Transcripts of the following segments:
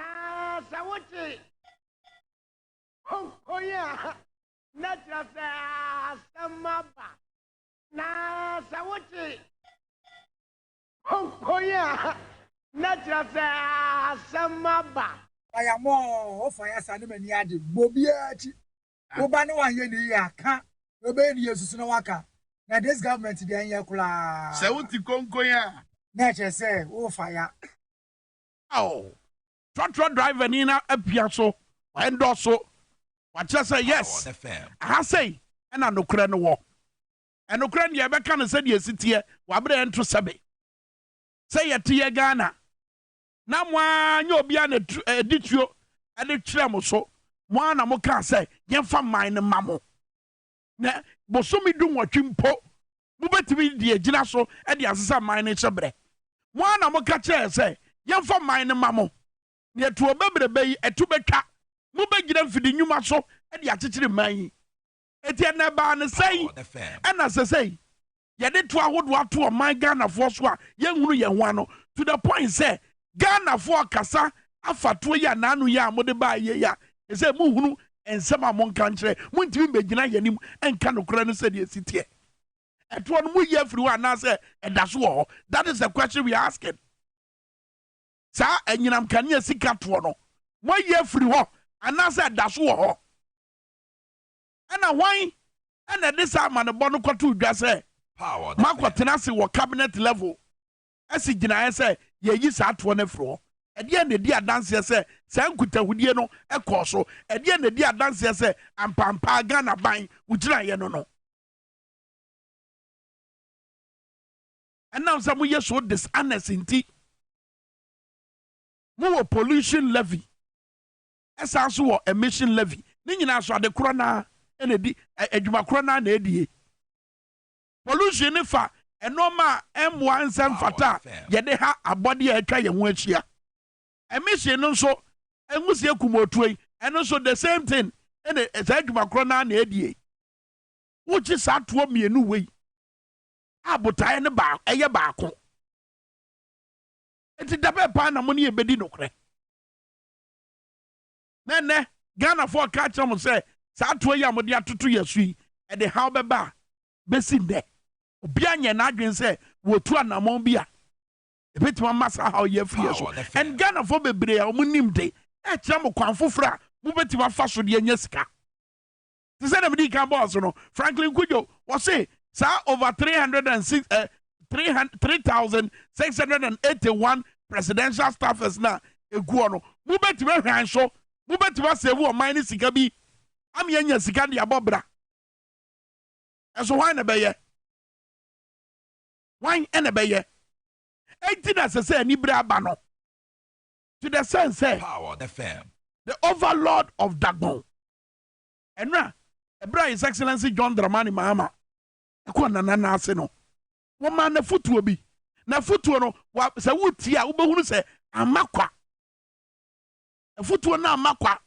Na sawuti. Oh yeah. Not just samaba. Na sawuti. Oh yeah. Not just samaba. I am more of fire sanimani adi bobiati. Obano wa yeni yaka. Obeni yesu no waka. Na this government dey anya kula. Sawuti konko ya. Na che say o fire. Oh. Truck driver ni na apia so. Endo so. What just say yes. I say and no kra no wo. And no kra ye be kan say dey sitie wa bre ento sebe. Say ye tie Ghana. Na mwa nya obi an edituo ade kire mo so. Mwa na mo kan say yemfa man ne mamo. Na bosomi du nwatwimpo. Mo betimi de agina so e de asesa man ne chebre. Mwa na mo ka kire say yemfa man ne mamo. Ne to obebrebe yi etu betwa. Mo begina mfidi nyuma so e de akekere man yi. Eti na ba ne say na say ye de to ahodo ato o man Ghana fo so a ye hunu ye ho ano to the point say Ghana for kasa afato ya nanu ya mo de ba ye ya e say mu hunu ensem a mo nka nkire mo ntimi begina yanim enka nokora no say de sitie eto no mu ye afiri wa na say edaso ho. That is the question we are asking. Sa enyinam kania sika to no mo ye afiri ho ana say edaso ho ana wan ana this man no bono kwato dwa say makwatena se wo cabinet level asi gina say ye yi sa to no afiri ho ede na di adanse say sa nkutahudie no ekoso ede na di adanse say ampampa Ghana ban ugina ye no and now some years so dishonest inti mo pollution levy esa so wo emission levy ni nyina so ade kro na enedi adwuma kro na edie pollution ne fa enoma M1 fata ye de ha abode ya atwa ye ho achia emission no so enwusie kumotuoi eno so the same thing ene adwuma kro na edie wuchi sa to mienu wei abotae ne ba eye baako enti dabe pa na mo ne ebedi nokre nene Ghana for catch am say sa to ya mo de atoto yasui e de how beba besi de obi anya na adwen say wotu anamon bia ebetima masa how ye free so and Ghana for bebre a mo nim de e kira mo kwan fofora mo betima fa so de anya sika ti say na me di kan boss no Franklin Kujo was say sa over 3,681 presidential staffers na egu ono mo betima hwan so mo betima save o man ni sika bi am anya sika de abobra eso why na beye why na beye 18 say ni bra aba no to the sense say Power the fam the overlord of Dagon enra ebra His Excellency John Dramani Mahama ko na ase no wo ma na futuo bi na futuo no se wuti a wo behunu se amakwa futuo na amakwa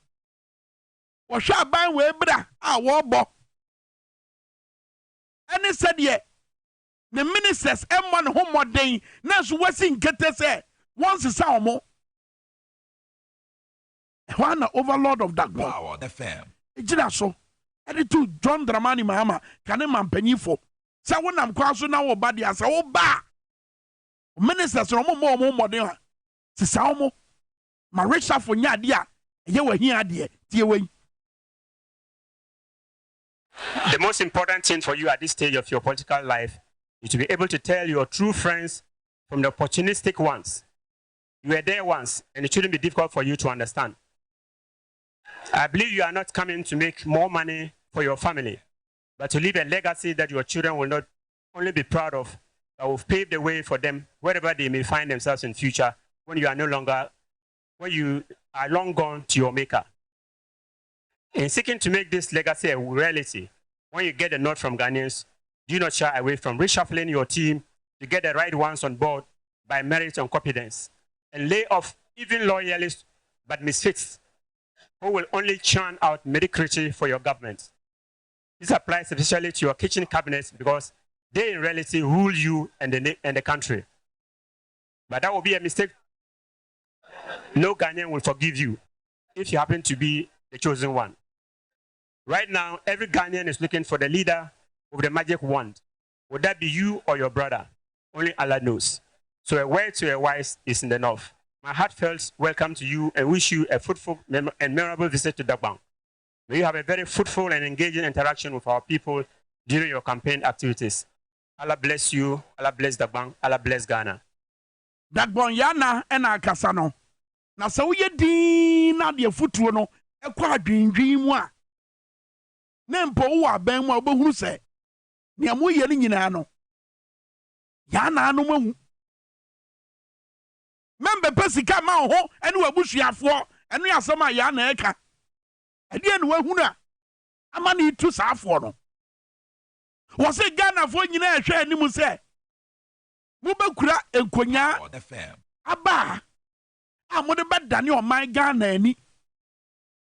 wo hwa aban we bra a wo bo ene said ye the ministers emma no homoden na so wasi nkete se once sa omo one overlord of that Power the fam ejira so edi to John Dramani Mahama kane mampanyifo sa wonam kwa so na wo ba dia sa wo ba ministers no mo moden ha se sa omo ma richa fo nya ade a ye wahi ade tie wen. The most important thing for you at this stage of your political life is to be able to tell your true friends from the opportunistic ones. You were there once, and it shouldn't be difficult for you to understand. I believe you are not coming to make more money for your family, but to leave a legacy that your children will not only be proud of, but will pave the way for them wherever they may find themselves in future when you are no longer, when you are long gone to your maker. In seeking to make this legacy a reality, when you get a nod from Ghanaians, do not shy away from reshuffling your team to get the right ones on board by merit and competence, and lay off even loyalists but misfits who will only churn out mediocrity for your government. This applies especially to your kitchen cabinets because they in reality rule you and the country. But that will be a mistake. no Ghanaian will forgive you if you happen to be the chosen one. Right now, every Ghanaian is looking for the leader with the magic wand. Would that be you or your brother? Only Allah knows. So a word to a wise is in the north. My heartfelt welcome to you and wish you a fruitful and memorable visit to Dagbang. May you have a very fruitful and engaging interaction with our people during your campaign activities. Allah bless you. Allah bless Dagbang. Allah bless Ghana. Dagbang yana ena kasano. Na sa uye din na de futuo no ekwa adwindwin mu a. Na mpo wo aban mu a obehuru se ne amoye ni nyina no. Yana anu mahu. Membe pesika ma ho ene wabusuafo ene asema yana eka. Ade ene wahunu a ama ne itu saafo no. Wo se Ghana fo nyina ehwe anim se mubekura enkonya aba a mo de bedane o man Ghana ani.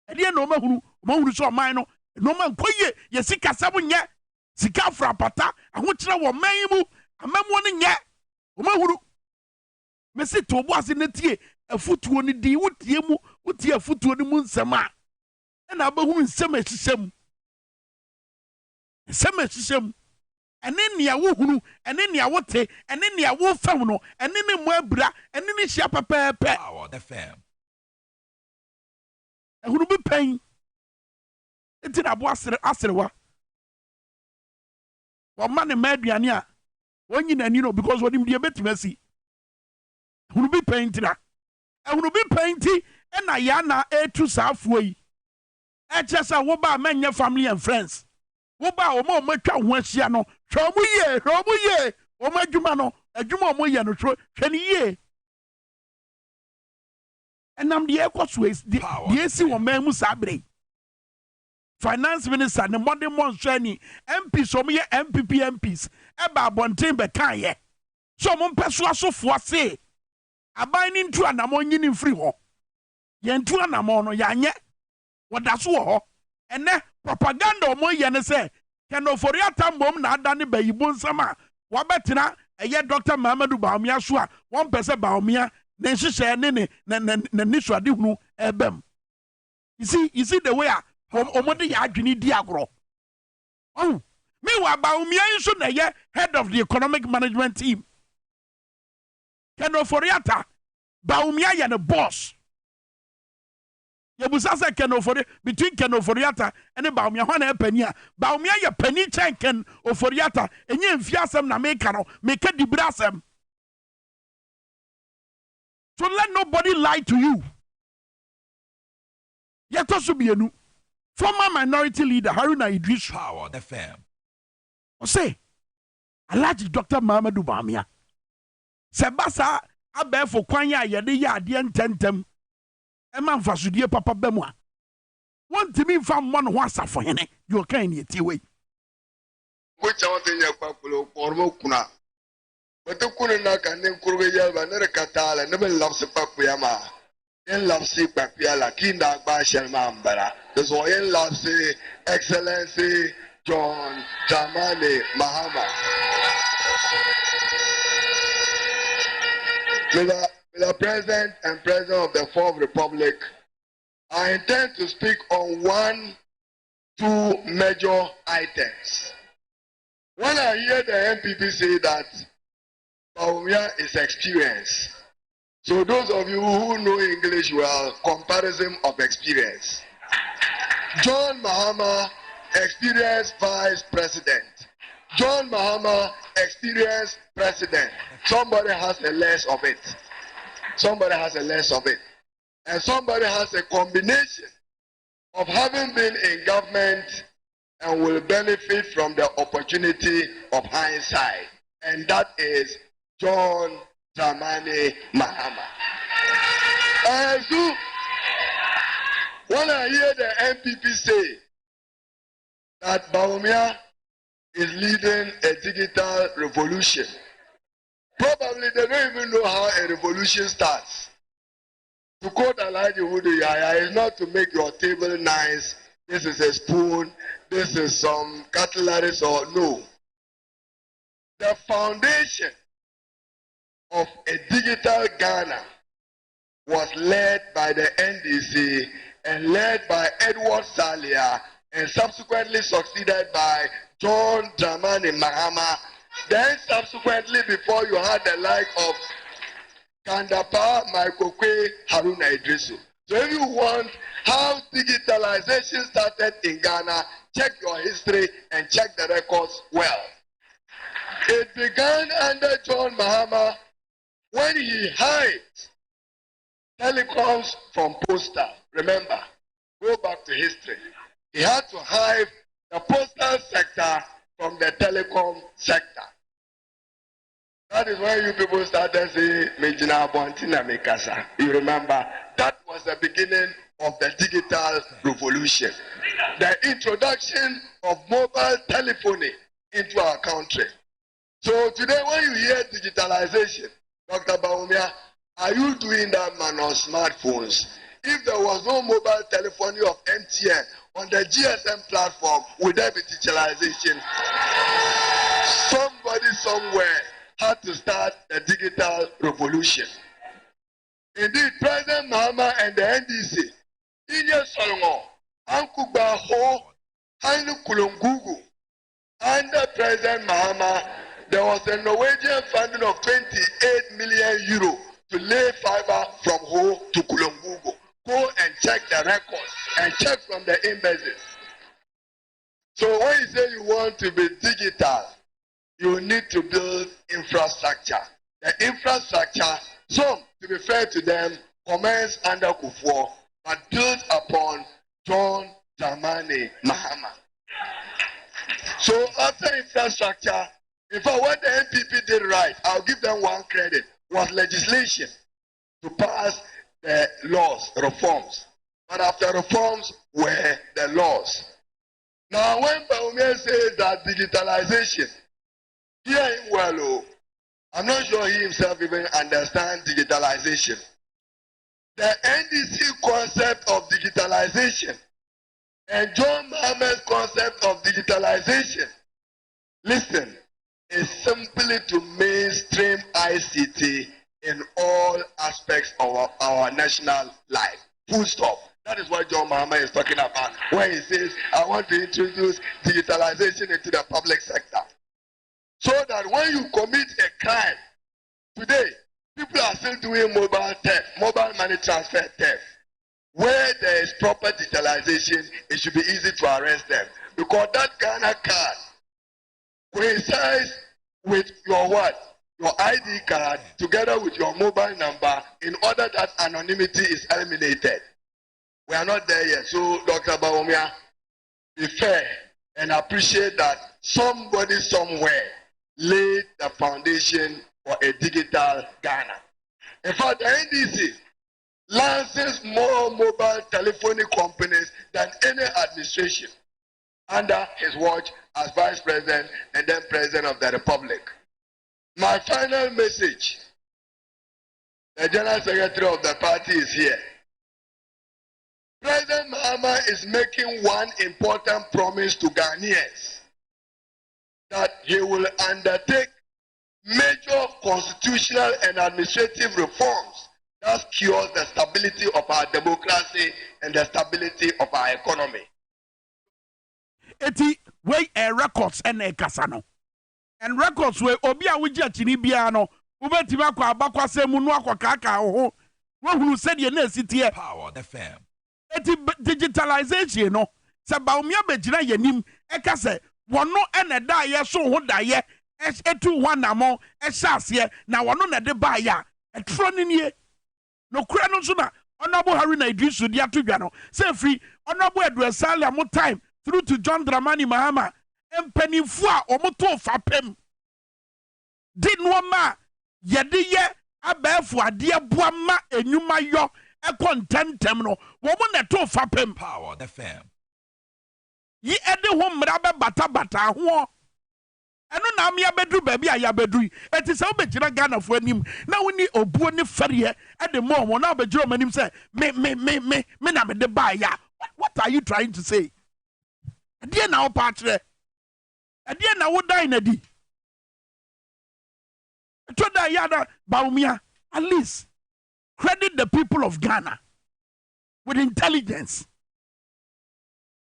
Ade ene o mahunu so o man no no man koye ye sika sabo nye sika fra pata ahokire wo man mu amamo ne nye o mahunu mesi to bo ase netie afutuo ne di wotie mu wotie afutuo ne mu nsem a na abahunu nsem ahiham ene nia wo hunu ene nia wo te ene nia wo fam no ene ne mo abra ene ne hia pepepe the fam ehunu bi pen enti na bo aserewa wo ma ne ma aduane a wonyi nani no because wodim de betimasi ehunu bi pen tira ehunu bi pen ti na ya na etu saafo yi echesa wo ba menye family and friends wo ba o ma twa ho ahia no hwe mu ye o ma adwuma no adwuma o mo ye no hwe ni ye enam de ekwoso de si wo man mu sabre finance minister ne modern monstrani MPs o mo ye MPP MPs e ba abonten be kan ye so mo mpeso asofo ase aban ni ntu anamo nyini mfiri ho ye ntu anamo no ya nye wadaso ho ene propaganda o mo ye ne se kenofori atambom na adane bayibo nsama wabetena eye Dr. Mamadou Baumia so a won pese Baumia ne nhihye ne nisuade hunu ebem. You see the way omode ya adwini di agro. Oh, me wa Baumia so na ye head of the economic management team. Kenofori ata Baumia ye the boss. Yebusasa Kenofori between Kenoforiata and the Baumia Hana Penia. Baumia ya penny chanken or Foriata, and ye fiasem na mekano, make a dibrasem. So let nobody lie to you. Yet also be a new former minority leader Haruna Idris Power the fam. Or say, I like Dr. Mamadou Baumia. Sebasa abe for kwanya yede ya adien tentem. Eman fasudie papa bemwa want to me from one ho asafo hene you can ye tiwe which I want in your papulo or mokuna but the kuna can name kurbeya banere katala never loves a papuyama in loves si papiala kinda bashel mambara there's why in loves excellency John Dramani Mahama the President and President of the Fourth Republic, I intend to speak on 2 major items. When I hear the MPP say that Baumia is experienced, so those of you who know English well, comparison of experience. John Mahama, experienced Vice President. John Mahama, experienced President. Somebody has a less of it. Somebody has a less of it. And somebody has a combination of having been in government and will benefit from the opportunity of hindsight. And that is John Dramani Mahama. And so, when I hear the MPP say that Baumia is leading a digital revolution, probably they don't even know how a revolution starts. To quote Alhaji Hudu Yaya, is not to make your table nice, this is a spoon, this is some cutlery, or no. The foundation of a digital Ghana was led by the NDC and led by Edward Salia and subsequently succeeded by John Dramani Mahama. Then subsequently before you had the like of Kandapa Maikokwe Haruna Idrisu. So if you want how digitalization started in Ghana, check your history and check the records well. It began under John Mahama when he hired telecoms from Posta. Remember, go back to history. He had to hide the postal sector from the telecom sector. That is when you people started saying, Mejina Bontina Mikasa. You remember, that was the beginning of the digital revolution. The introduction of mobile telephony into our country. So today when you hear digitalization, Dr. Baumia, are you doing that man on smartphones? If there was no mobile telephony of MTN on the GSM platform, would there be digitalization? Somebody somewhere had to start the digital revolution. Indeed, President Mahama and the NDC, Inye Solomon, Ankuba Ho, Hainu Kulungugu, under President Mahama, there was a Norwegian funding of 28 million euro to lay fiber from Ho to Kulungugu. Go and check the records and check from the embassies. So when you say you want to be digital, you need to build infrastructure. The infrastructure, some, to be fair to them, commenced under Kufuor, but built upon John Dramani Mahama. So after infrastructure, in fact, what the NPP did right, I'll give them one credit, was legislation to pass the laws, reforms. But after reforms were the laws. Now when Baumia says that digitalization, hear him well, I'm not sure he himself even understands digitalization. The NDC concept of digitalization and John Mahama's concept of digitalization, listen, is simply to mainstream ICT in all aspects of our national life. Full stop. That is what John Mahama is talking about when he says, I want to introduce digitalization into the public sector. So that when you commit a crime, today, people are still doing mobile theft, mobile money transfer theft. Where there is proper digitalization, it should be easy to arrest them. Because that Ghana card coincides with your what? Your ID card together with your mobile number in order that anonymity is eliminated. We are not there yet. So, Dr. Baumia, be fair and appreciate that somebody somewhere laid the foundation for a digital Ghana. In fact, the NDC licenses more mobile telephony companies than any administration under his watch as Vice President and then President of the Republic. My final message, the General Secretary of the party is here. President Mahama is making one important promise to Ghanaians, that he will undertake major constitutional and administrative reforms that secures the stability of our democracy and the stability of our economy. Eti we records and kasano. And records we obi a wuji chini bia no ubetimi akwa abakwa semu no akwa kaka ho wo hunu said ye na sitie Power FM. Eti digitalization no se Baumia begina yanim eka se wono ene da ye so ho da ye etu wanamo ehase na wono na de ba ya etro ni nie no kura no so na honorable Haruna Idrisu dia to dwa no se free honorable Edward Salia mo time through to John Dramani Mahama empanifo a omoto fapem di noama yede ye abefo ade boama enwuma yo ekontentem no wo mo na to fapem. Power FM. Yi ede ho mra be bata ho eno na me abedu ba bia ya bedu eti se obejira Ghana fo anim na woni obuo ne fere ede mo mo na obejira manim se me na me de ba ya. What are you trying to say? Ade na wo pa kire ade na wo dai na di to da ya da Baumia at least credit the people of Ghana with intelligence.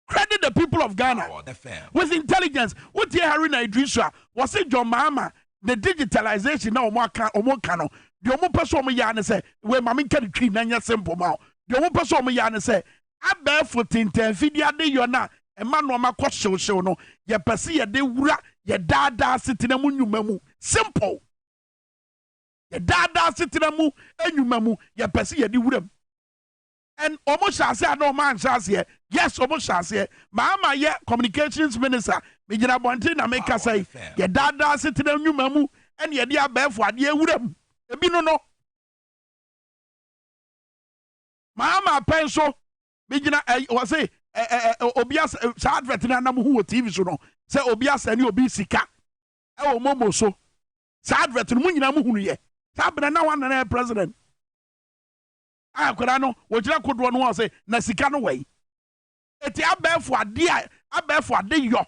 Credit the people of Ghana with intelligence. What you Harry na Idrissa was it John Mahama the digitalization now omokano. The omo person omo ya ne say we mama can tree na simple ma. The omo person omo ya ne say abarefoot tinten fidia de yo na e ma no ma kwhyew no ye pese ye de wura ye dada sitina mu nnwuma mu simple. Ye dada sitina mu enwuma mu ye pese ye de wura. And almost as I know man says here, yes, almost as here. Mama, yeah, communications minister, Mijina Bontin, I make us say, your dada sitting on you, mamu, and your dear bear for a dear wood. No. Mama, pencil, Mijina, was say, Obias, Sad Veteran, who TV so no, say Obias and you be sika. Oh, Momo so. Sad Veteran, Munina, ye. Sabina, no one and president. I could know what you could one was a Nasicano way. It's a bear for a dear, a bear for a day yo.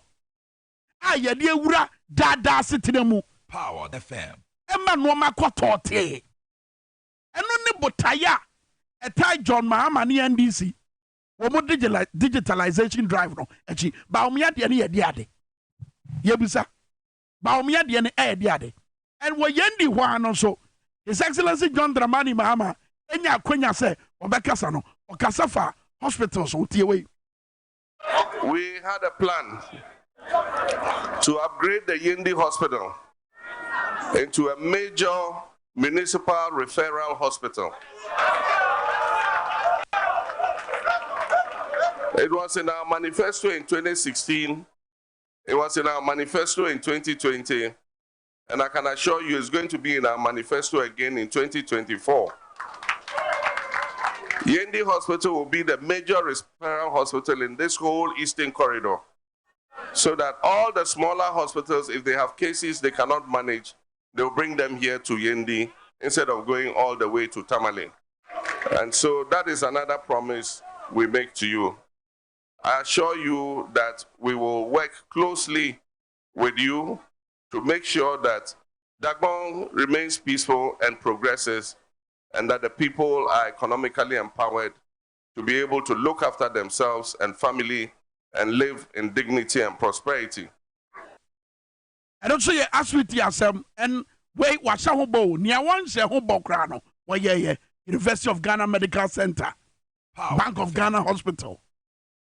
Ah, ya dear Wura, dada sitting Power the fam. Emma no makotote. And only botaya, a tie John Mahama ni NDC. Womo digitalization drive no. Echi, Baumia diani diade. Yebusa. Baumia diani diade. And we yendi one also. His Excellency John Dramani Mahama. Enya kwenya se obekasa no okasafa hospitals otiewei. We had a plan to upgrade the Yendi Hospital into a major municipal referral hospital. It was in our manifesto in 2016. It was in our manifesto in 2020. And I can assure you it's going to be in our manifesto again in 2024. Yendi Hospital will be the major referral hospital in this whole eastern corridor, so that all the smaller hospitals, if they have cases they cannot manage, they'll bring them here to Yendi instead of going all the way to Tamale. And so that is another promise we make to you. I assure you that we will work closely with you to make sure that Dagbon remains peaceful and progresses, and that the people are economically empowered to be able to look after themselves and family and live in dignity and prosperity. And also, you ask with yourself, and wait, what's a hobo? Near one say hobo crano. Well, yeah, University of Ghana Medical Center, Bank of Ghana Hospital,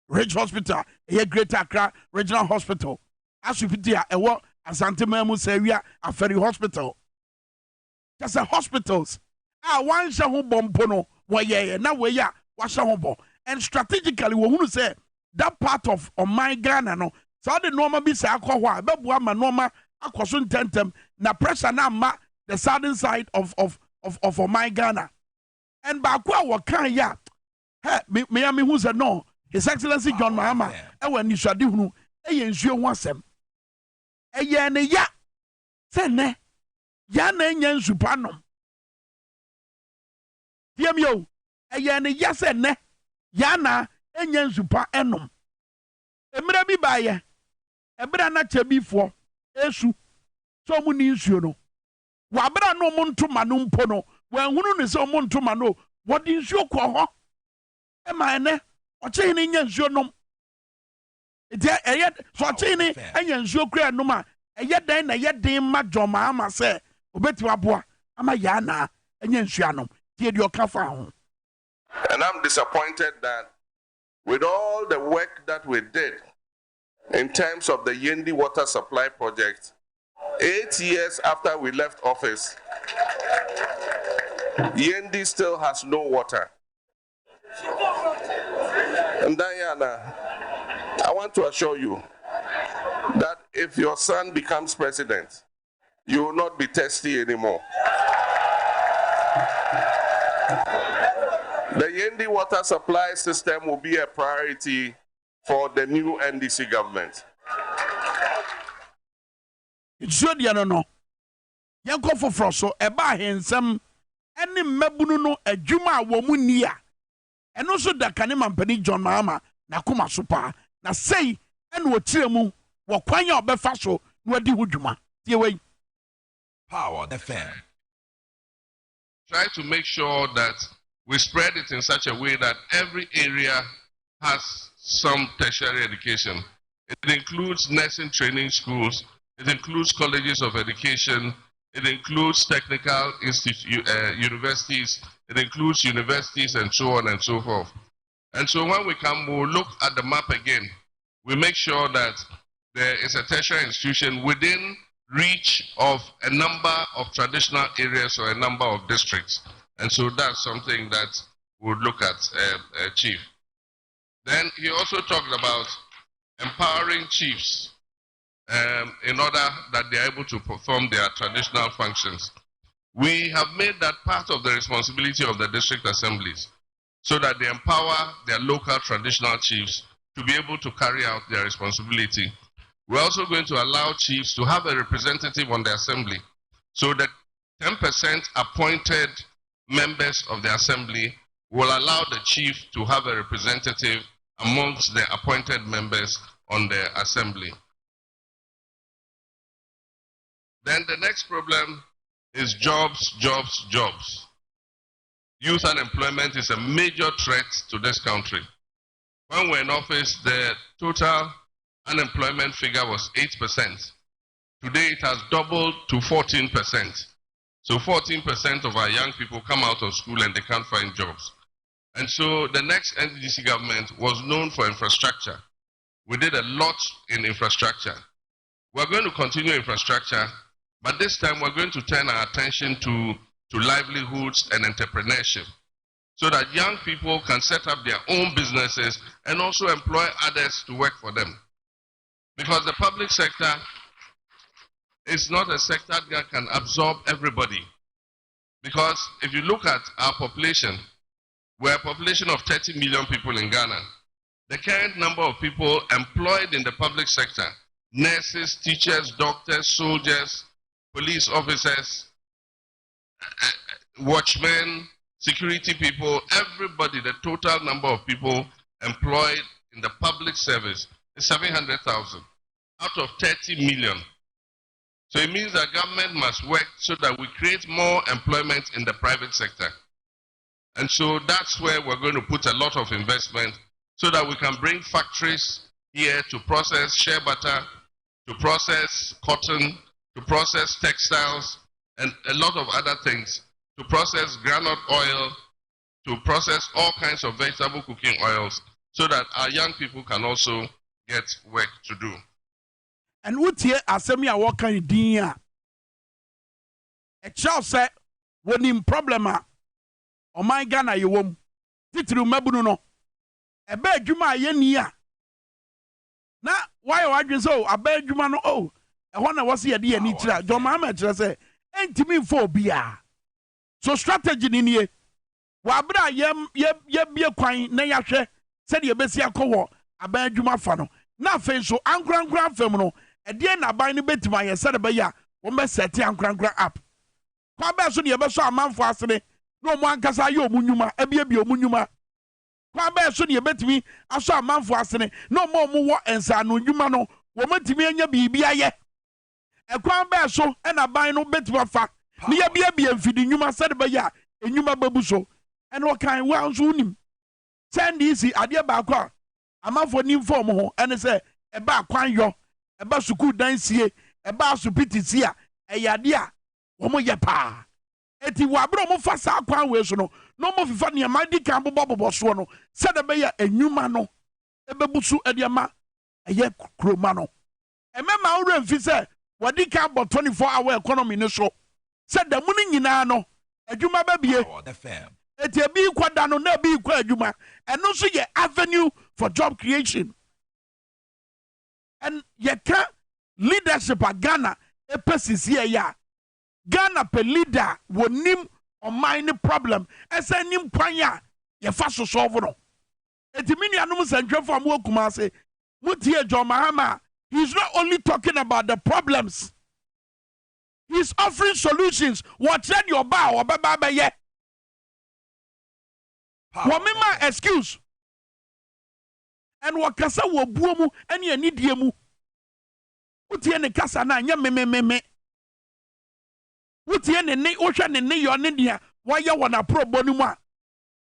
Ridge Hospital, here Greater Accra Regional Hospital, Asupiti, a what Asante Memus area, a ferry hospital. Just a hospitals. One shall bomb why yeah, now we ya, wash a and strategically, we want to say that part of my Ghana, no, so the normal be say, but one normal, a question tentem, na pressure na ma, the southern side of my Ghana. And Bakwa, what can ya? Hey, me, who's a no, His Excellency John Mahama, and when you shall do, ensure once them. A ya, ne ya, sene, ya, ne, yan, supano. Tiam yo, ayane yase ne, yana, enyen supa enom. Emre bi baye, ebra na chebi fo, esu, so mu ni nsuo no. Wabra no mu ntoma no mpo no, wanhunu ne se mu ntoma no, wodi nsuo kɔ hɔ. Ema ene, ɔkye ne nya nsuo nom. Eti eye, so ɔkye ne enya nsuo kura nom a, eye dan na eye den ma John Mahama se, obeti waboa, ama yana, enya nsuo anom. And I'm disappointed that with all the work that we did in terms of the Yendi water supply project, 8 years after we left office, Yendi still has no water. And Diana, I want to assure you that if your son becomes president, you will not be thirsty anymore. The Yendi water supply system will be a priority for the new NDC government. Should you know? Yanko for Froso, a bar handsome, any mebunu no a juma womunia, and also the Kaniman Penny John Mahama, Nakuma Supa, na say, and what Chiremu, what Quanya Befaso, no di Wujuma. Power the fan. try to make sure that we spread it in such a way that every area has some tertiary education. It includes nursing training schools, it includes colleges of education, it includes technical universities, it includes universities and so on and so forth. And so when we come, we'll look at the map again. We make sure that there is a tertiary institution within reach of a number of traditional areas or a number of districts. And so that's something that we'll look at, Chief. Then he also talked about empowering chiefs in order that they are able to perform their traditional functions. We have made that part of the responsibility of the district assemblies so that they empower their local traditional chiefs to be able to carry out their responsibility. We're also going to allow chiefs to have a representative on the assembly so that 10% appointed members of the assembly will allow the chief to have a representative amongst the appointed members on the assembly. Then the next problem is jobs, jobs, jobs. Youth unemployment is a major threat to this country. When we're in office, the total unemployment figure was 8%. Today it has doubled to 14%. So 14% of our young people come out of school and they can't find jobs. And so the next NDC government was known for infrastructure. We did a lot in infrastructure. We're going to continue infrastructure, but this time we're going to turn our attention to livelihoods and entrepreneurship so that young people can set up their own businesses and also employ others to work for them. Because the public sector is not a sector that can absorb everybody. Because if you look at our population, we're a population of 30 million people in Ghana. The current number of people employed in the public sector, nurses, teachers, doctors, soldiers, police officers, watchmen, security people, everybody, the total number of people employed in the public service is 700,000 out of 30 million. So it means that government must work so that we create more employment in the private sector. And so that's where we're going to put a lot of investment so that we can bring factories here to process shea butter, to process cotton, to process textiles, and a lot of other things, to process groundnut oil, to process all kinds of vegetable cooking oils, so that our young people can also get work to do. And what here asemi a work in dinya? A child said, when in problema, o my Ghana you wom, titru mabuno, a bed juma yenia. Na why are you so? A bed juma no oh. I wanna was here dear nitra. John Mohammed say, ain't me phobia. So strategy in here. Wabra ye be a quine, na yashe, said your best yakowo, a bad juma fano. Na fe so ankran femono, a dear na buy ni bet my said by ya, one best set ankran up. Kwaba so near beso a man for us, no one casa yo munuma, a baby munuma. Kwaba so near bet me, I saw a man for us, no more mu and sa no humano, woman to me and your baby. A kwaba so and a buy no bet wafa. Near be and feeding you must said by ya, and you ma babuso, and what kind well soon. Send easy, adia bakwa. A man for nim form and say, a bar quan yo, a basuku dance here, a bar supiti here, a yadia, womo yapa. Eti wabro mo fasa quan wesono, no more funny a mighty campo bubble boswono, said a bear a new mano, a babusu ediama, a ye cromano. A member already fise, what di campo 24-hour economy no show. Said the morning in ano, a juma baby, eti a be quadano, ne be qua juma, and also ye avenue for job creation. And ye can't leadership at Ghana, a person here ya. Ghana pe leader will nim on mine problem, as I nim kwanya, ye fast solve no. Etimini anum central from Wokumase, Mutia John Mahama, he's not only talking about the problems, he's offering solutions. What's in your bow or baba ye? Wamima excuse. And wakasa wo buomu and ye need yemu. Uti ene kasa na nya me. Uti ene ne osha ne your nidia wɔyɛ wɔ na pro bonu mu a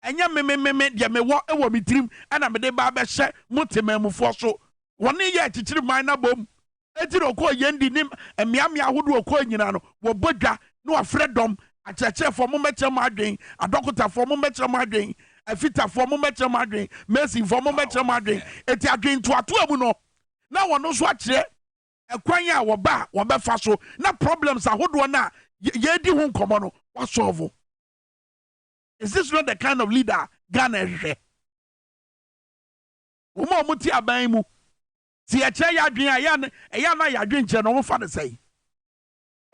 ɛnyɛ me deɛ mewɔ ɛwɔ me tirim ɛna mede ba bɛhyɛ mo temamufoɔ so wɔne yɛ akyikyiri man na bom eti na ɔkɔ yɛndi ne mmeammea ahodoɔ ɔkɔ nyina no wɔbɔ dwa na wɔafrɛ dɔm akyerɛkyerɛfoɔ mo mɛkyerɛ mo adwen adɔkotafoɔ mo mɛkyerɛ mo adwen afitafoɔ mo mɛkyerɛ mo adwen mesinfoɔ mo mɛkyerɛ mo adwen eti adwen ntoatoa mu no na wɔn nso akyerɛ ɛkwan a wɔba a wɔbɛfa so na problems ahodoɔ no a yɛdi ho nkɔmmɔ no wɔasɔɔvo. Is this not the kind of leader Ghana hwehwɛ? Wɔn a wɔte aban mu si ɛkyɛ yɛ adwen a ɛyɛ na yɛ adwen nkyɛn na wɔn fa ne sɛn.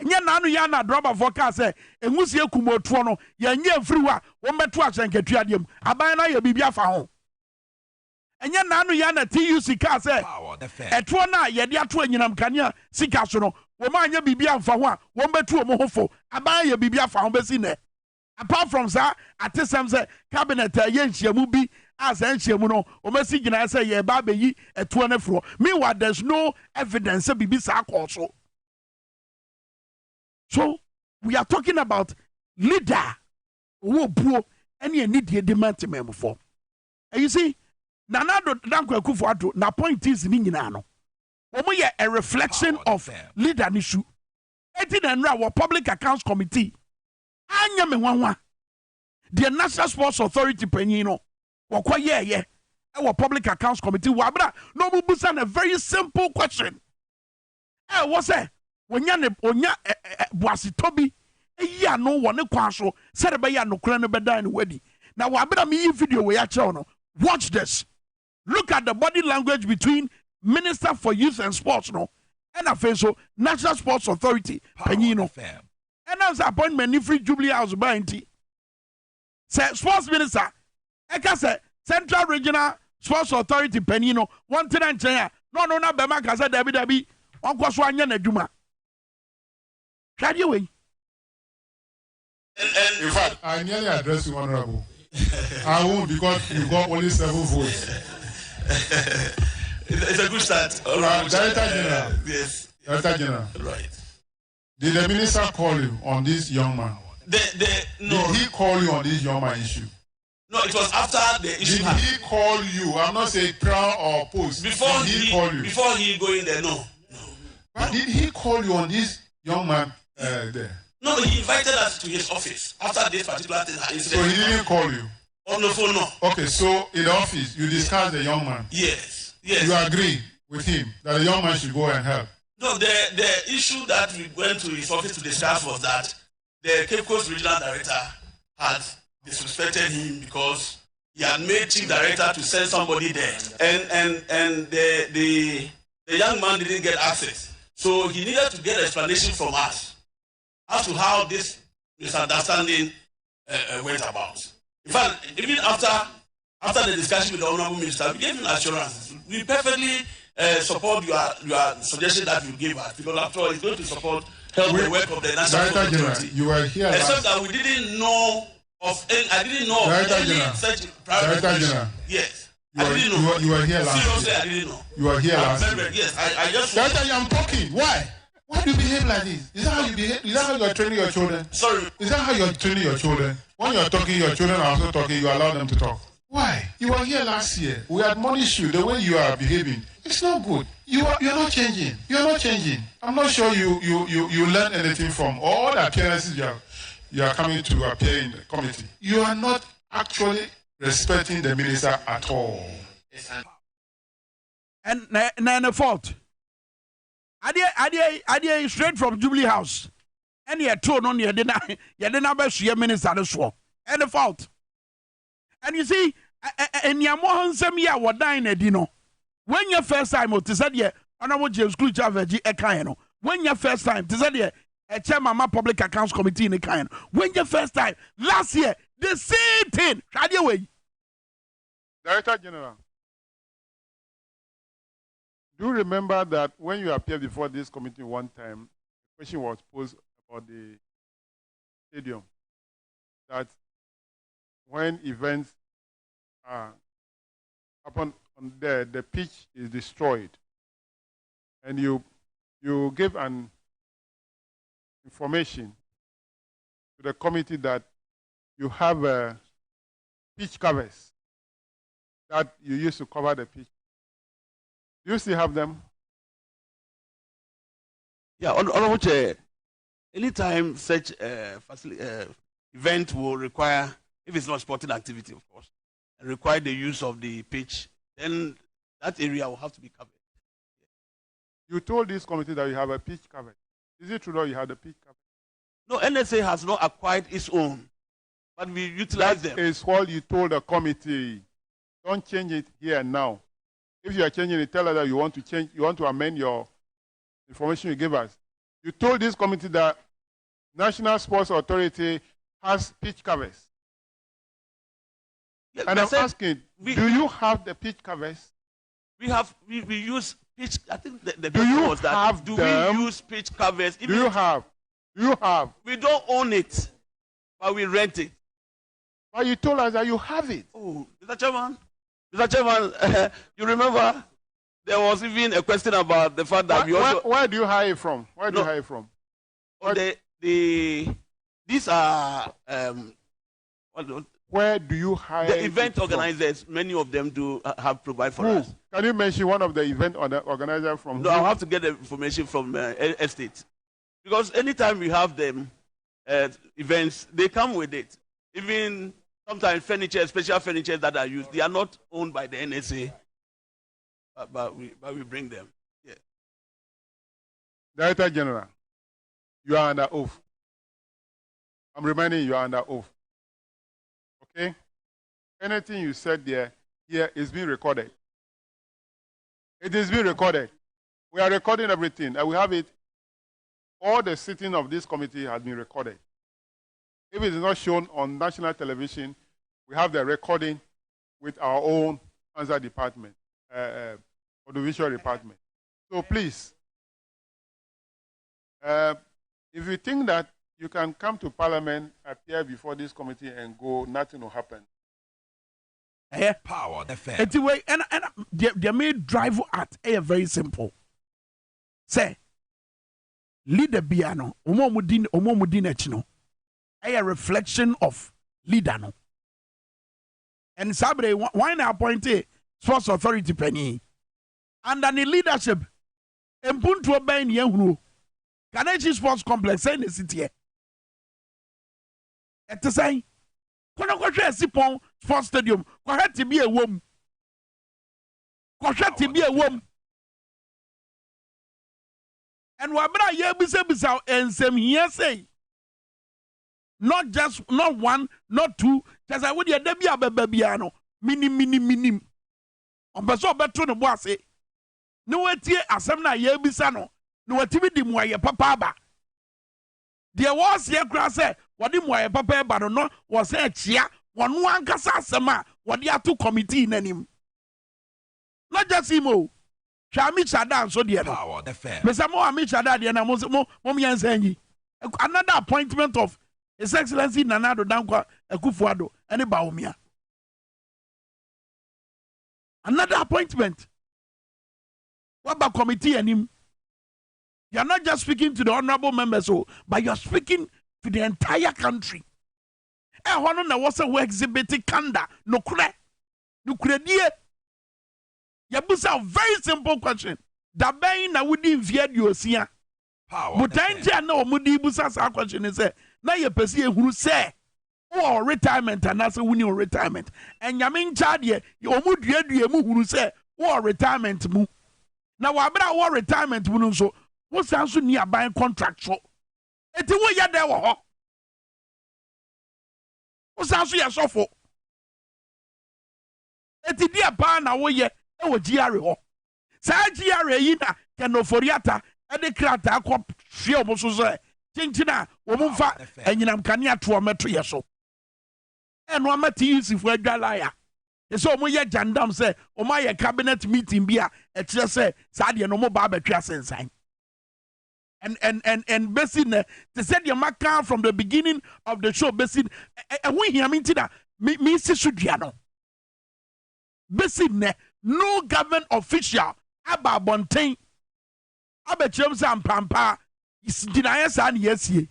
Ɛnyɛ naanu yɛ na Dwaboase kaa sɛ engusie kumotuo no yɛnyɛ mfiri a wɔn bɛto ahyɛnketua deɛ mu aban na yɛ biribi afa ho. Ɛnyɛ naanu yɛ na TUC kaa sɛ ɛtoɔ na yɛde ato anyinam kanea sika so no wɔn anyɛ biribi amfa ho a wɔn bɛtu wɔn ho fo aban yɛ biribi afa ho bɛsi nɛ. Apart from that, at this time, say cabinet yenchiamu bi as enchiamu no, omesi gyina say ye ba beyi etu na fro. Meanwhile, there's no evidence say bibi sa also. So we are talking about leader who buo any need the demand for. And you see, Nanado Danko Akufo-Addo, na point is ni nyina no. Omo ye a reflection of leader issue. 18 and our Public Accounts Committee. Anya me wanwa. The National Sports Authority penyino. Wakwa ye. Our Public Accounts Committee wabra. No bubusan a very simple question. What's that? Onya boasi tobi. Ya no one kwaso. Said be ya no kura no beda in wedi. Now wabra me video we ya no. Watch this. Look at the body language between Minister for Youth and Sports no. And a National Sports Authority penyino. And as appointment in free Jubilee House by NT. Say sports minister, Eka say Central Regional Sports Authority Penino, one tenant chair. No, Bema Casa Debbie, Uncle Swanya Neduma. Can you wait? In fact, I nearly addressed you, Honorable. I won't because you got only 7 votes. It's a good start. Director General. Yes. Director General. Right. Did the minister call you on this young man? No. Did he call you on this young man issue? No, it was after the issue. Did he call you? I'm not saying trial or post. Before he call you? Before he go in there, no. But did he call you on this young man there? No, he invited us to his office after this particular thing. So he didn't call you? On the phone, no. Okay, so in the office, you discussed the young man? Yes. You agree with him that the young man should go and help? No, the issue that we went to his office to discuss was that the Cape Coast Regional Director had disrespected him because he had made Chief Director to send somebody there. And the young man didn't get access. So he needed to get explanation from us as to how this misunderstanding went about. In fact, even after the discussion with the Honorable Minister, we gave him assurance. We perfectly support your suggestion that you gave us, because after all, it's going to support the work of the National Sports Authority. You were here except that we didn't know of any, I didn't know of any such private information. Yes. You were here last Seriously, year. I didn't know. You were here last year. Yes, I just... Director, I'm talking. Why? Why do you behave like this? Is that how you behave? Is that how you're training your children? Sorry. Is that how you're training your children? When you're talking, your children are also talking, you allow them to talk. Why? You were here last year. We admonished you the way you are behaving. It's not good. You're not changing. You're not changing. I'm not sure you learn anything from all the appearances you are coming to appear in the committee. You are not actually respecting the minister at all. And the fault. I straight from Jubilee House. And you told on you didn't best your minister as well. And the fault. And you see, and your more some year what dying a dino. When your first time to say yeah, Honorable James Kluchaveji Ekayano. When your first time to say yeah, a chairman of Public Accounts Committee in Ekayano. When your first time last year, the same thing. How do you way? Director General, do you remember that when you appeared before this committee one time, the question was posed about the stadium, that when events happen on there, the pitch is destroyed, and you gave an information to the committee that you have pitch covers that you use to cover the pitch. Do you still have them? Yeah, Honorable Chair, anytime such event will require, if it's not sporting activity, of course, require the use of the pitch, then that area will have to be covered. You told this committee that you have a pitch cover. Is it true that you have the pitch cover? No, NSA has not acquired its own, but we utilize them. Is what you told the committee. Don't change it here and now. If you are changing it, tell us that you want to change, you want to amend your information you gave us. You told this committee that National Sports Authority has pitch covers. Yeah, and I'm asking, do you have the pitch covers? We use pitch. I think the do you was that. Have do them? We use pitch covers? Do you have? Do you have? We don't own it, but we rent it. But you told us that you have it. Oh, Mr. Chairman, you remember there was even a question about the fact that where do you hire it from? Where do you hire it from? These are where do you hire the event organizers? Many of them do have provide for us. Can you mention one of the event organizers from? No, I'll have to get the information from estate, because anytime we have them events, they come with it. Even sometimes furniture, special furniture that are used, they are not owned by the NSA, but we bring them. Yeah. Director General, you are under oath. I'm reminding you are under oath. Okay? Anything you said there, here is being recorded. It is being recorded. We are recording everything, and we have it. All the sitting of this committee has been recorded. If it is not shown on national television, we have the recording with our own answer department, audiovisual department. So please, if you think that you can come to Parliament, appear before this committee and go, nothing will happen. Power FM. Anyway, and they may drive at very simple. Say, leader biano, omomudin echino. A reflection of leader no. And Sabre, why not appoint a sports authority penny? Under the leadership, and put to obey in Yahu. Kanachi Sports Complex in the city. At the same, Konakotra Sipon Sports Stadium, Kohat to be a woman. Kohat to be a woman. And Wabra Yabisa and some here say. Not one, not two. Just I would be a babiano. Minim. On Basso Batron of Boise. No, what ye Asamna Yabisano. No, what TV Dimway Papa. There was here grass, what Dimway Papa, but no, was a chia, one Casasama, what the two committee in him. Not just him. Shami Shadan, so dear. Power, the fair. Mr. Mo Amichada, and Momian Sengi. Another appointment of His Excellency Nanado Dankwa Ekufuado and Baumia. Another appointment. What about committee and him? You are not just speaking to the honorable members, but you are speaking to the entire country. I want to know what's a exhibiting kanda. No kure die. You put a very simple question. Da ben na wudi vied you see. But I know mudi busa sa question is na ye pesi ehuru say or retirement and that's when you retirement. And yamin chad ye omu dua mu huru say or retirement mu. Na wabra or retirement mu so what's also nearby contract so. Eti wo ya there wo ho. What's also ya sofo. Eti dia pa na wo ye e wo GRA ho. Sa GRA yi na kenoforiata e de krata akọ hwe omoso so tintina wo mfa enyinam kane ato meto ye so. Eno amati yusifo adwala ya. Eso omo ye jandam say omo ye cabinet meeting bia e kire say sa de no mo ba betwa sensan. And basin they said your maka from the beginning of the show basin we hear me tina me sisudia no. Basin no government official aba bonten aba chem sam pampa is deny san yesie.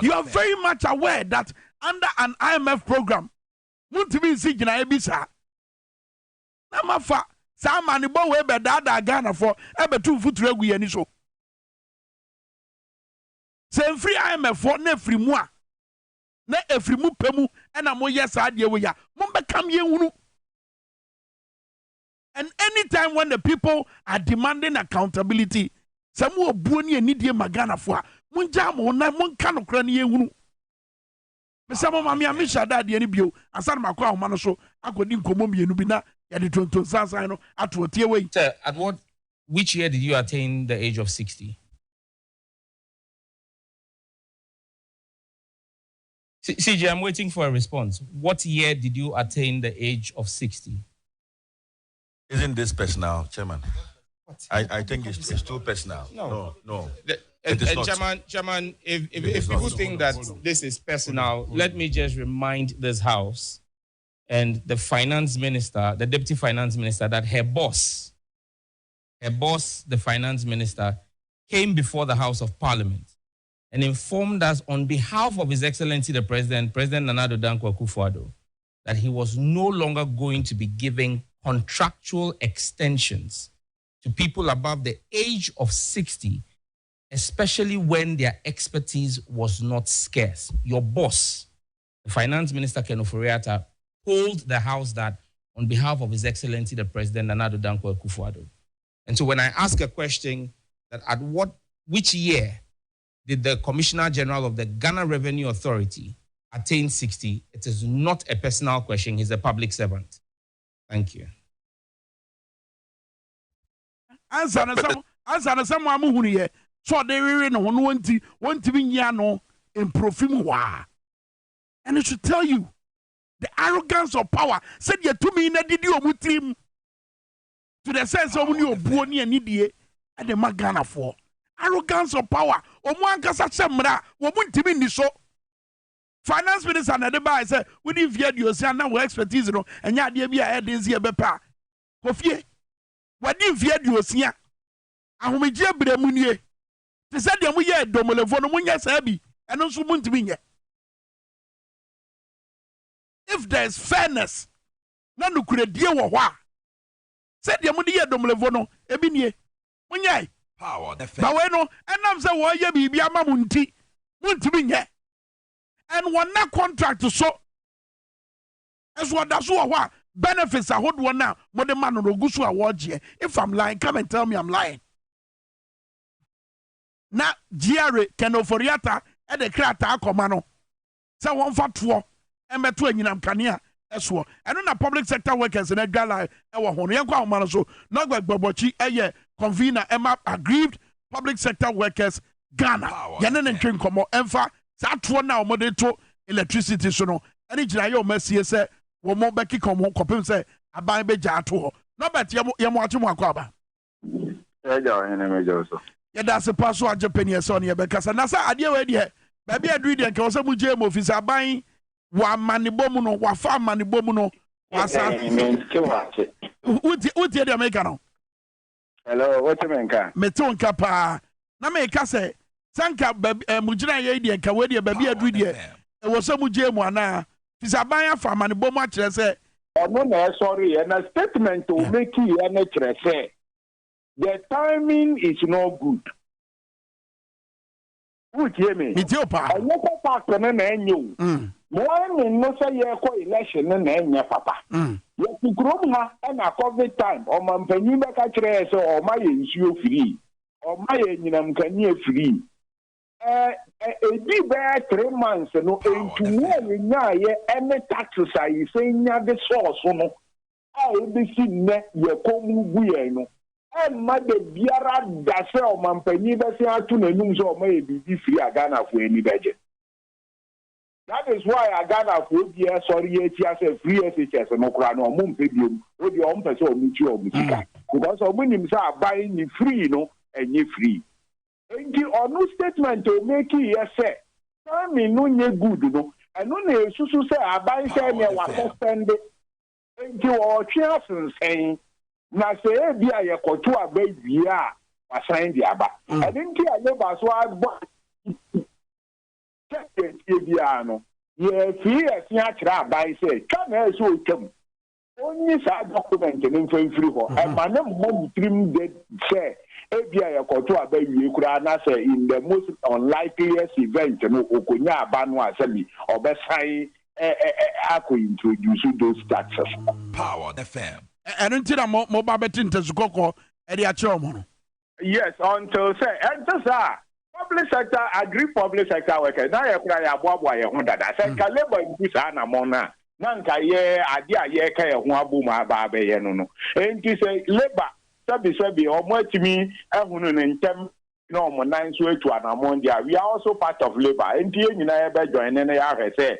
You are very much aware that under an IMF program, Muntimi Sigina Ebisa. Namafa, Samani Bowe Bedada Ghana for Ebe 2 foot regu yeniso. Same free IMF for ne free moi. Ne efrimu pemu, and amo yes idea we ya. Mumbe kam ye unu. And anytime when the people are demanding accountability, some more boni and Nidia Magana for Munjamo, Monkano Crani unu. Some of my Misha Daddy and Bio, and some of my Manaso, I could incomomi and Nubina, and the Tonton Sansan at what year way. Sir, which year did you attain the age of 60? CJ, I'm waiting for a response. What year did you attain the age of 60? Isn't this personal, Chairman? I think it's too personal. No. Chairman, if people think that this is personal, let me just remind this House and the finance minister, the deputy finance minister, that her boss, the finance minister, came before the House of Parliament and informed us on behalf of His Excellency the President Nana Addo Dankwa Akufo-Addo, that he was no longer going to be giving contractual extensions to people above the age of 60, especially when their expertise was not scarce. Your boss, the Finance Minister Ken Ofori-Atta, told the House that on behalf of His Excellency the President Nana Addo Dankwa Akufo-Addo. And so when I ask a question that which year did the Commissioner General of the Ghana Revenue Authority attain 60, it is not a personal question. He's a public servant. Thank you. Answer na some amu here. So they really no want to be nyano in profim wa. And it should tell you the arrogance of power. Said you to me na didi omutim to the sense of you buoni and idie and the magana for arrogance of power. Omwankasa semra womuntimi ni so. Finance Minister na deba say we didn't fear you say na we expertise no enya de bia head is here bepa. Kofie we didn't fear you say ahomegye bremu nie. Te say de mo ye domolefo no munya sa bi eno so muntimi nye. If there is fairness na nukuredie wo ho a say de mo de ye domolefo no ebi nie munya power the fair. Ba we no enam say wo ye bibi ama munti muntimi nye. And one na contract to so as what that's what benefits I hold one now. But the man no go so award here. If I'm lying, come and tell me I'm lying. Na GRA Ken Ofori-Atta e de krata akomano. Say one for 2 e meto anyinam kanea eso. And na public sector workers in Edgala e wo hono yenkwa homano so na gbagbochi eye convener emap aggrieved public sector workers Ghana. Yene ne ntwe nkomo emfa That one now, to electricity, so no. Any Jirayo Messi say, one more Becky come home, copy say, I buy a jato. No, but Yamuakwaba. Yeah, that's a password of Japanese on here because and that's a idea. Baby, I read and Cosa Mujam office are buying one money bomuno, one farm money bomuno. What did you make? Hello, what you mean? Meton Kappa. Na me say. Sanka mujina ye die ka we die baby adu die e wo so muje mu ana fisaban afa mane bom a kire se ono na sorry and a statement to make you na kire se the timing is not good. Who hear me? Me tell pa I no papa na enyo one no say ye ko election na enye papa ye kukrom ha na covid time o mampanyi be ka kire se o ma ye nsuo free o ma ye nyinam kanie free. Be there 3 months, no, into where any taxes are you saying the source, no, I be seen net your common no, and mother Biara Dassel Mampany, Bessia to the news or maybe be free a Ghana for any budget. That is why I got a 4 years, sorry, 8 years, and 3 years, and no crown or mumpidium with your own person, because of when are buying you free, no, and you free. And the no statement to make it say, I mean, no, you're good, no, and no, so say, I buy saying, I was spend it. And you are cheerful saying, now say, be a cotua baby, yeah, I signed the abba. I didn't care about so I Biano. Ye fear Siatra by say, come as you come. Only side document in free ho. And my name trim dead say, Ebia Kotua baby, Kurana say in the most unlikeliest event, no Okunya Banwa Semi, or Besai, I could introduce those taxes. Power FM. And until I'm mobile betting to Zukoko, Eddie Achomo. Yes, until say, and public sector, agree public sector worker. Now you cry about why you want that. I said, Caleba in Pusana Mona. Nanka ye, Adia ye, Kaya Wabuma Babe, no. And to say, labor, Sabi, or more to me, Ahun and Tem, no, more 9 way to Anamondia. We are also part of labor. And you know, join any other say,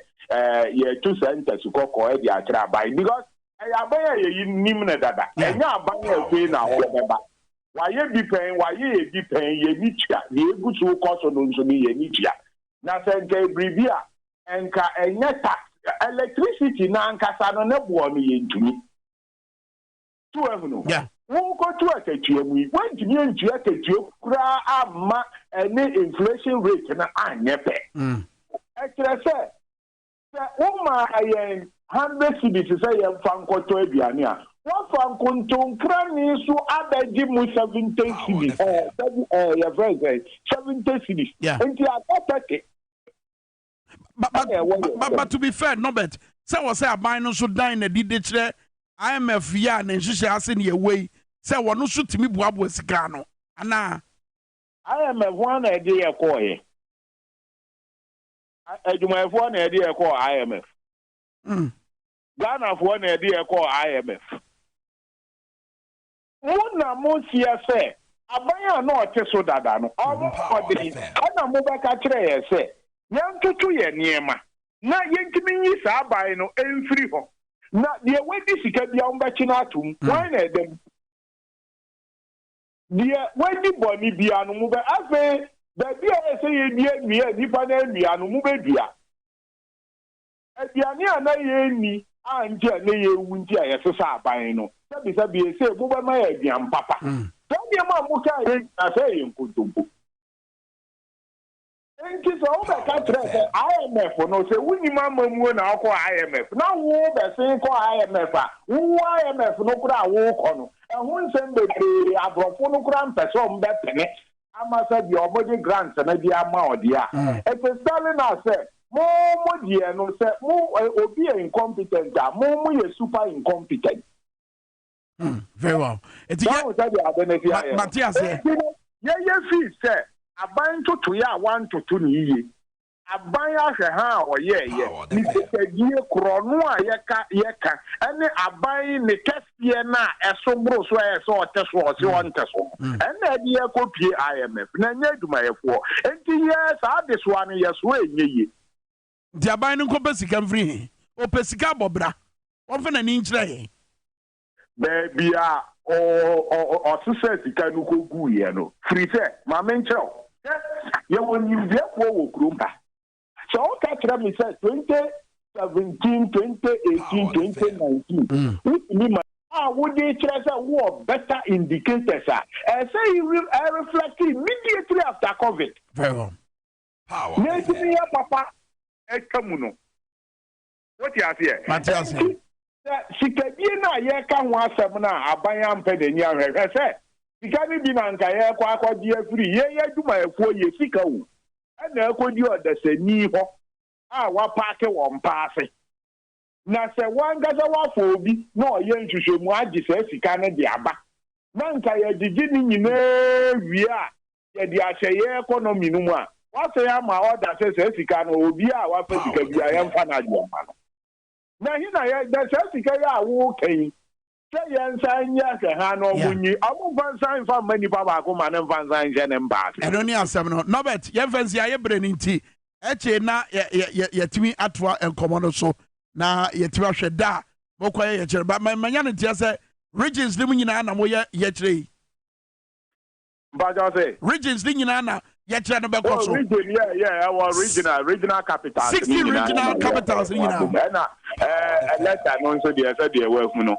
ye 2 centers to go for the Atrabai because I abaya ye Nimna Dada. And now, Banya now, why you be paying? Why you be paying? You need to. You go to cost on to me. You need to. Now, say Brivia and tax electricity. Now, Casano never me into me. To everyone. Yeah. Who go to a teacher? We went to be in you. Kra any inflation rate na anyepe. Actually, say, Uma I 100 cities say I'm from Kotoebiania. What from Kuntung Krani so Abeji mu 70 cities. 70 cities. Yeah. But to be fair, Norbert, say was say aban no so dan na did kire IMF ya na nhihye ase ne way say wono so timi buabo sika no ana IMF one na dey e call here. Adwuma fo na dey e call IMF. Ghana fo na dey e call IMF. Muna Mosia say, Abaya no Teso Dada no, Ana Mobaka Tre say, Yan to ye niema. Na Yankini Sabai no, and free ho. Na the way this can be on Bachinatum, why them? Dear, when the body be an move, I say, the dear say, me, Nipan, me, and move beer. At the Ania, me, and Jenny, Winter, as a Sabino. Sabi say buba ma ediam papa. Sabi ma muka na say nkutumbu. Enti so o be ka tre IMF no say wuni ma mamu na akọ IMF. Na wo be say ko IMF a. Wo IMF no kura wo ko no. Ehun nsem bebre abrofo no kura mpese o mbe pene. Ama say bi obodi grant na di ama odi a. E say selling na say mo die no say mo obi incompetent a mo ye super incompetent. Very well. It's Matthias. Yeah, fee, sir. A bind to ya 1 to 2 years. A bind a or yeah. Year Cronua yeka, and a bind the test na a sombro swear so test was one test. And the year copy IMF. Nanya to my 4. And yes, I this one yes way ye. The abiding company can free. O Pesica Bobra. Often an inch lay. Baby, or society can go no. Free say, my mentor. You when you get for Grumpa. So I'll catch them, he said 2017, 2018, 2019. Would they try to war better indicators? I say I reflect immediately after COVID. Very well. Power. Papa, Ekamuno. What you have here? Matthias. Sikabie na ye ka ho asem na aban ampede nya hwehwe se sika ni bi na nka ye kwa akodi afiri ye aduma efuo ye sika wo na akodi odasani ho a wa paake wo mpaase na se wangaza wa fo obi na oye nhwehwemu agi se sika ne de aba na nka ye gigi ni nyina wi a ye de ahye ye economy no mu a wa se ya ma order se sika no obi a wa fa sika bi a ye mfa na adi ompa no. Na hina ya da sika ya wo kan say yansan ya ka ha no munyi amu fansan fa mani baba ko ma ne fansan je ne mba eno ni asem no Norbert ye fancy ya bre ni nti eche na ye timi atwa enkomo no so na ye timi ahwe da mokoye ye kire ba manya ne tia se regions ni nyina na mo ye kire ba ja say regions ni nyina na ye kire no be ko so region our regional capital 60 regional capitals ni nyina na letter no so dey say dey work no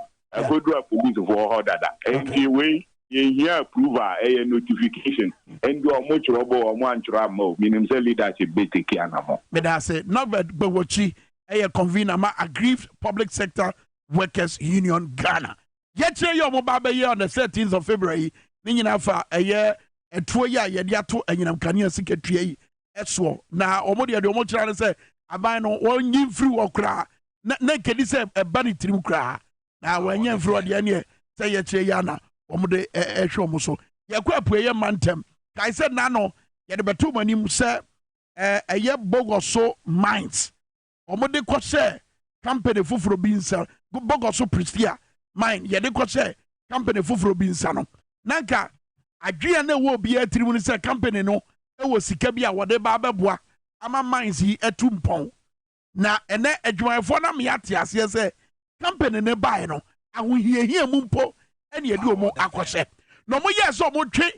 go do a police for order that and we here approve a notification and do much robo or one tramo, meaning the leadership betiki anamo. But I say, not but Bawachi, a convener, my aggrieved public sector workers union Ghana. Yet, your mobile year on the 13th of February, meaning for a year, a 2 year, Yadiato, and Yanam secretary, Eswo. Now, Omodia, the Omocha say, I buy no one you through or cry. Naked is a bunny trim cry. Now, when you're through the end, say a chayana, Omode Eshomoso. Yakwa Puya Mantem. I said, Nano, yet about 2 money, sir, a year bogoso mines. Omode Kose, company Fufro Beansel, bogoso Pristia, mine, yet they Kose, company Fufro Beansano. Nanka, I dream there will be a tribunal company, no, it was Sikabia, whatever Bababwa, ama mines he a tumpon. Na ene adwumayefo na me atiase se company ne buy no ahohiahia mu mpo ene edu omo akose no mo yes omo twe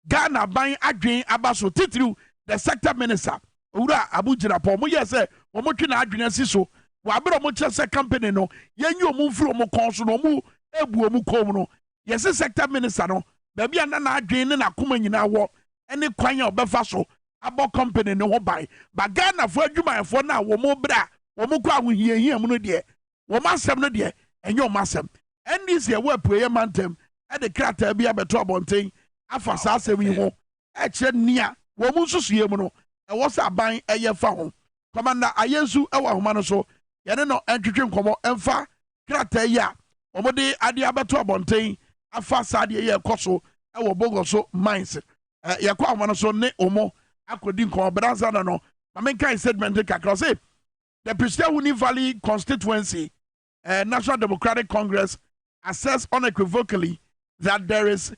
Ghana ban adwen abaso titiriu the sector minister owura abujira po mo yes omo twe na adwen asiso wa abro mo che se company no yenyi omo mfiri omo konso no omo ebu omo kom no yes sector minister no ba bia na adwen ne na koma nyina wo ene kwan ya obefa so abo company ne ho ban ba Ghana fo adwumayefo na wo mo bra wo mo kwa ahohiahia mu no de wo masem no de enye wo masem NDC e wo apueye mantem e de krata bia beto abonten afa sa asem yi ho e kire nia wo mu susue mu no e wo sa ban eye fa ho commander ayensu e wa homa no so ye ne no entwetwe nkomo emfa krata yi a wo mo de ade abeto abonten afa sa de ye koso e wo bogoso mines ye kwa homa no so ne omo akodi nkomo branza no Kwame Minkah statement kakra say the Pristewuni Valley constituency National Democratic Congress assessed unequivocally that there is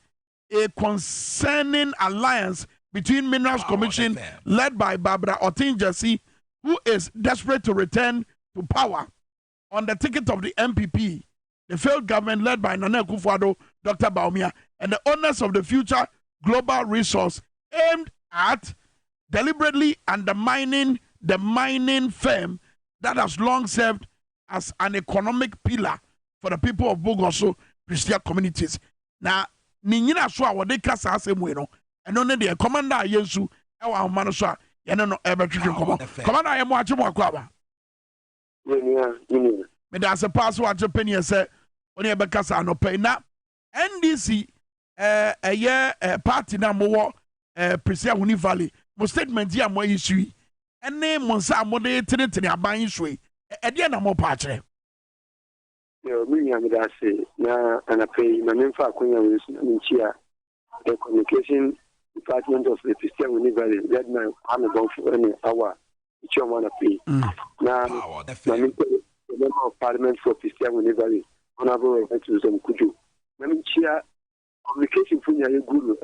a concerning alliance between Minerals Commission led by Barbara Otinjesi, who is desperate to return to power on the ticket of the MPP, the failed government led by Nana Akufo-Addo, Dr. Baumia, and the owners of the Future Global Resource aimed at deliberately undermining the mining firm that has long served as an economic pillar for the people of Bogoso Christian communities. Now, Nina Swa, what they cast as a winner, and only the commander Yensu, our Manusha, and no ever commander. Commander, I am watching more Quaba. But as a password, Japan said, when you have a no pay now, NDC, a year party number one, Pristewuni Valley, most statement here more issue. And name Monsa Mode Trinity Aban Shui. Ediana mo patre. Yo, me say na and I pay my name for Queen Chia, the communication department of the Pristewuni Valley, led my army bomb for any hour, which you want to pay. Now, my member of parliament for Pristewuni Valley, Honorable Representative Kuju. Mami Chia, communication for your guru,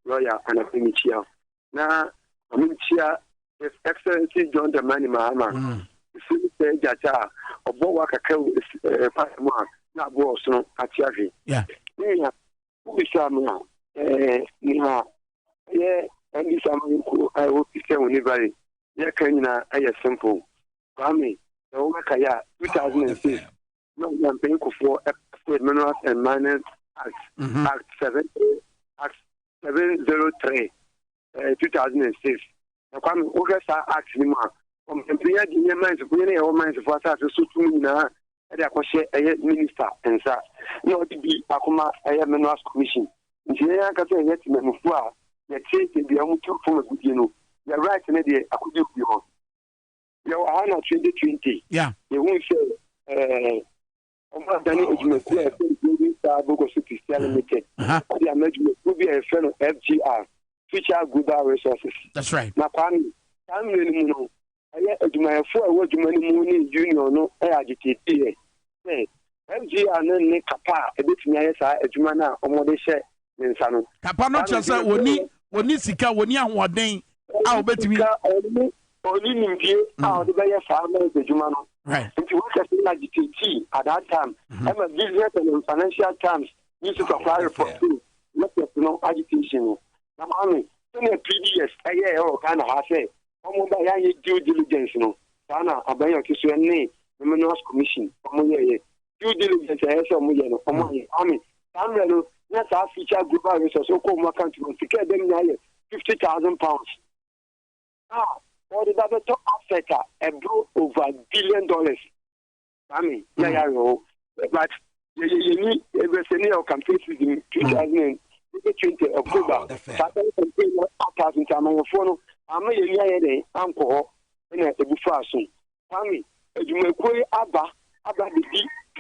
lawyer, and I pay me Chia. Now, Chia, His Excellency John the Mani Mahama, Jata, or Bowaka Pasma, not Boston, Atiavi. Yeah. Who is Samuel? Niha, yeah, and this I hope you say anybody. Yeah, Kenya, I am simple. Kwame, the Omakaya, 2006, no one paying for State Minerals and Miners Act 703, 2006. Kwame Ogasa actually ma employer the mines of any of mines for us to suit me na e akose minister and sir no to be akoma minerals commission ntia ka say yet me fu a ye take the amutu for good you know the right na dey akudi bi ho ye wa na 2020 yeah you won say Oma dani ejumesi e fe star bogo city limited the management will be a friend of FGR Future Global Resources. That's right. Na Kwame, time really no. Aya adwumayefo a wadwumani mu ni junior no e agitete e. Say, FGR na ne kapa e betumi aye sa adwuma na omode hye ne nsa no. Kapa no chese woni sika woni ahoden a obetumi oni nimdie a ode be sa na adwuma no. Right. If you work as an agitete at that time, I'm a business and financial terms used to apply for let us know agitation. Namami, so the PDS, a year or kind of half a due diligence, no. Sana, a bayo to swear name, the Minerals Commission, due diligence, I saw Muyano, Army, Samrano, Yes, our feature global resource, so called my country, to get them now £50,000. Or the other top Africa, brought over $1 billion. I mean, but you need a senior campaign in 2020 October. Campaign I'm on your phone. I'm a year uncle in a buffet. Family, you may query Abba the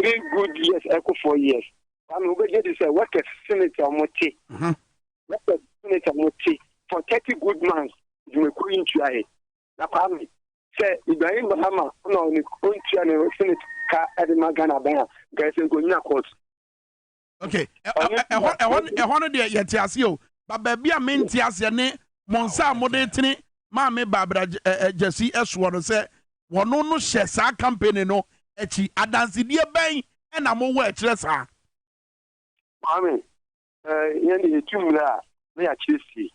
3 good years, echo 4 years. I'm going to say, what a senator Moti. What a senator Moti for 30 good months. You may query into it. Family, say, Ibrahim Bahama, no, you couldn't try and Senate car at the Magana Bana, guys, and go near court. Okay, I want to do yet, yes, you, but baby, I mean, yes, ne, Monsa Modetini, Mammy Barbara Jesse S. One say, one no shares our company, no, echi, adansi dear bay, and I'm aware, Tressa. I mean, the 2 they are cheesy.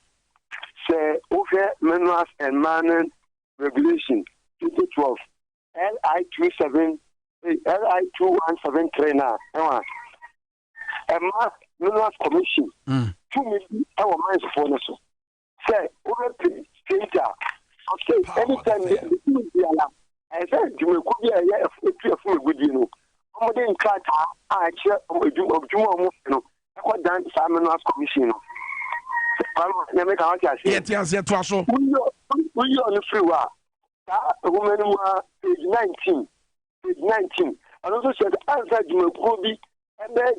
Say, over minerals and mining regulation 2012, LI217 now. A minerals commission, 2 million our mines for us. Say, over the state, okay, anytime the I said, you will be a year of good, you know. I'm in Qatar, I chair of Juma, I got done minerals commission. Yes, we are on the free war. A woman who are page 19. And also said, answer you will be, and then,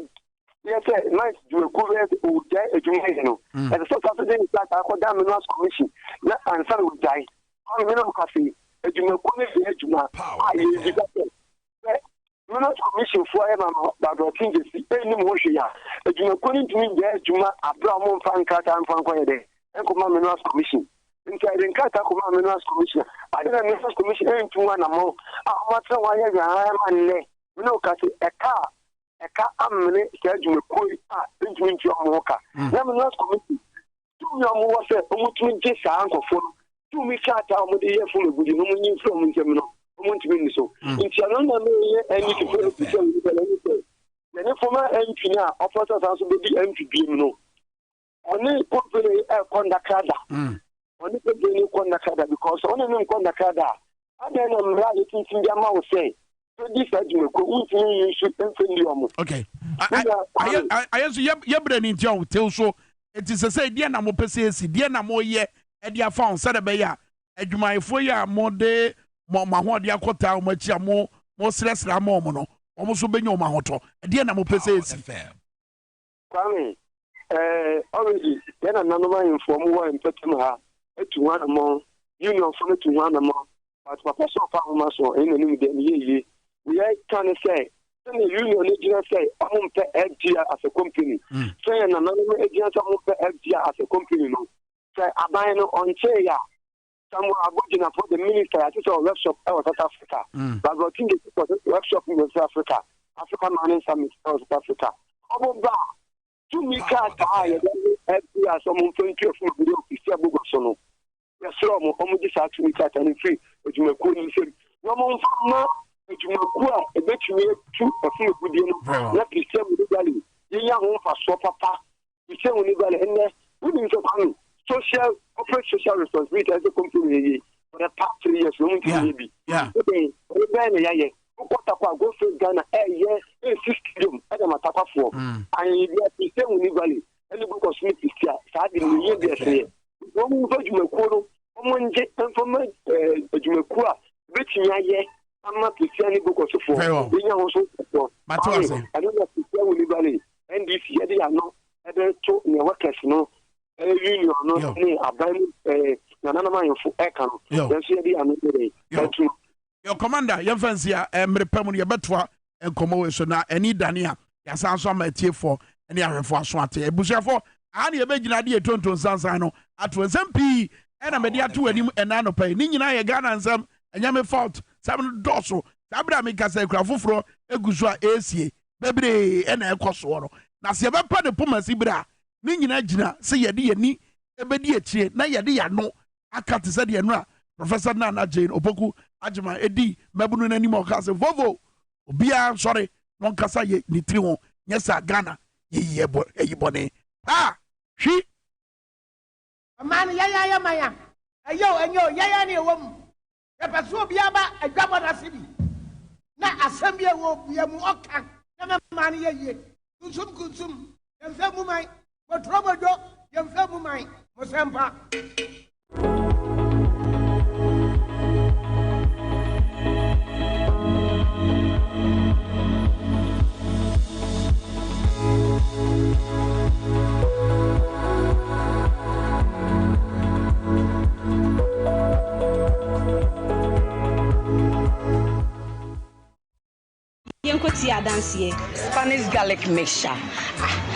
yes, nice, you will cover who die a Jumano. And the South African that I got down minerals commission, and son will die. I'm in a coffee, a Juma Juma. Minerals commission for Emma, but I think it's any motion. A Juma couldn't mean there, Juma, Abraham, Fankata, and Fankoya, and Command Minerals Commission. Inside in Kata Command Minerals Commission, I didn't Minerals Commission to one more. What's a wire? I am a no cat a car, I'm schedule into your walker. Minerals Commission. 2 young was a just uncle for 2 weeks out of the year from a good new from Gemino. So, in Chalona, and you can put a picture of the former engineer offers us also be MPB. No, only company Condacada. Only company Condacada because only Condacada. And then I'm right in the amount say. So this you should influence. Okay. I answer Yabren Joe tell so. It is a say, dear Namo Pessi, dear Namo ye, and dear found Sadabaya, and you my foya more day. Mama, dear Quota, much more stress Ramono, almost obeying your mahoto. Dear Namo Pessi. Kwame, already, then another man for more and put him to one among union for to one among, but Professor Farmers or in the new we are trying to say, the union say, I won't pay FGR as a company. Say another agent, I won't pay FGR as a company. Say, I buy no on chair. Someone are for the minister at a workshop in South Africa. But I think it's a workshop in South Africa, African Mining Summit in South Africa. About 2 weeks after I have someone from the video, Bugosono. Yes, almost this actually cut and free, but you may call him. No more, but you may call a bit to a few good dinner. Let me say with the valley. The young one for so papa. You say when you got in there, we need to come. Corporate social responsibility as a company for the past 3 years. Maybe. Yeah. Okay. Go for Ghana. A system. I am a tapa for. And you are the same with Valley. And the book of Smith is here. Sadly, you are no more you may call. Someone get information. You may call. Bet me, I'm not the same book of support. We are also for. I don't have to say with Valley. And this year they are not. I don't talk in your workers, no. Union, no, your commander, your fancy, Repemon, your betua, and commotion, and Dania, your sounds on my tier for any other for Swati, Bushafo, and your big idea, Tonton Sansan, at 1 MP, and a media to any and Nanope, Nina, Ghana, and some, and Yame fault, 7 dorsal, Sabra Mika, Crafufro, Egusua, AC, Baby, and a Coswaro. Now, see about the Puma Sibra. Nina Jina, say Yadi ni, Ebedi Echi, na Yadi Yano, Akati said Yanra, Professor Nana Jane, Opoku, Ajima, Edi, Mabunu anymore, Casa Vovo, Obia, sorry, non Casa ye, Nitrion, yes, Ghana, yeyibone ah hwi man ya maya ayo enyo ya ne wom e peso bia ba adwabo na sibi na asem bia wo bia mu oka na man ye kunsum yemfa mu mai botrobodo yemfa mu mai musempa Spanish garlic mixture.